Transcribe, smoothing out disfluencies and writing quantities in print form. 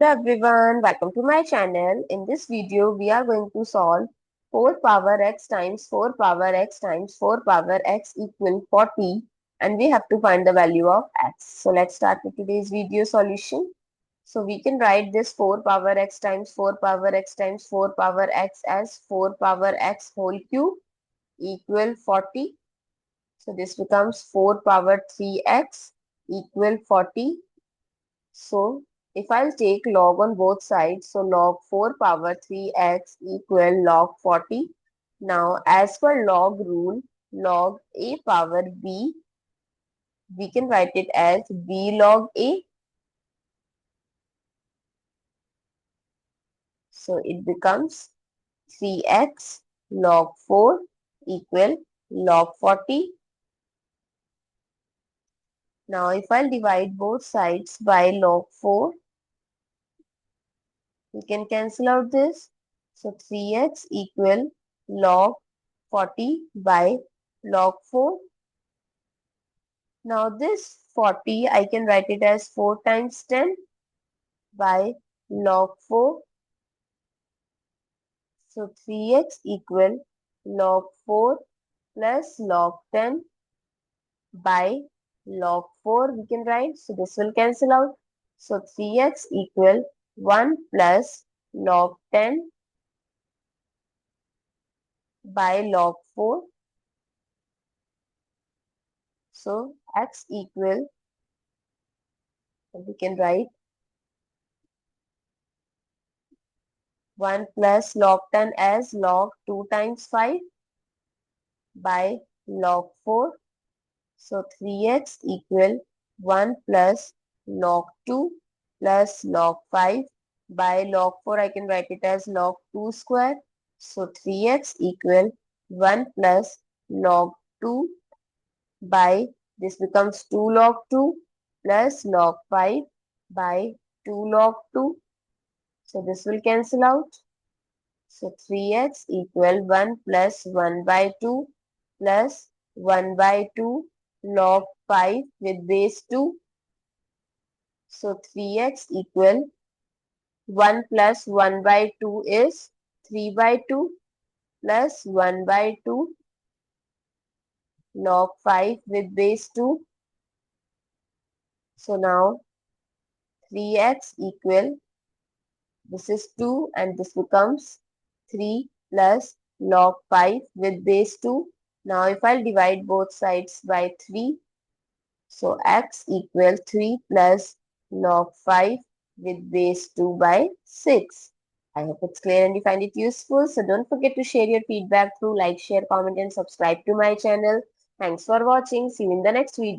Hello everyone, welcome to my channel. In this video, we are going to solve 4 power x times 4 power x times 4 power x equal 40 and we have to find the value of x. So let's start with today's video solution. So we can write this 4 power x times 4 power x times 4 power x as 4 power x whole cube equal 40. So this becomes 4 power 3x equal 40. So if I'll take log on both sides, so log 4 power 3x equal log 40. Now as per log rule, log a power b, we can write it as b log a. So it becomes 3x log 4 equal log 40. Now if I'll divide both sides by log 4, we can cancel out this. So 3x equal log 40 by log 4. Now this 40 I can write it as 4 times 10 by log 4. So 3x equal log 4 plus log 10 by log 4 we can write. So this will cancel out. So 3x equal 1 plus log 10 by log 4. So x equal, we can write 1 plus log 10 as log 2 times 5 by log 4. So 3x equal 1 plus log 2 plus log 5 by log 4. I can write it as log 2 square. So 3x equal 1 plus log 2 by, this becomes 2 log 2 plus log 5 by 2 log 2. So this will cancel out. So 3x equal 1 plus 1 by 2 plus 1 by 2 log 5 with base 2. So 3x equal 1 plus 1 by 2 is 3 by 2 plus 1 by 2 log 5 with base 2. So now 3x equal, this is 2 and this becomes 3 plus log 5 with base 2. Now if I'll divide both sides by 3, so x equal 3 plus log 5 with base 2 by 6. I hope it's clear and you find it useful. So don't forget to share your feedback through like, share, comment and subscribe to my channel. Thanks for watching. See you in the next video.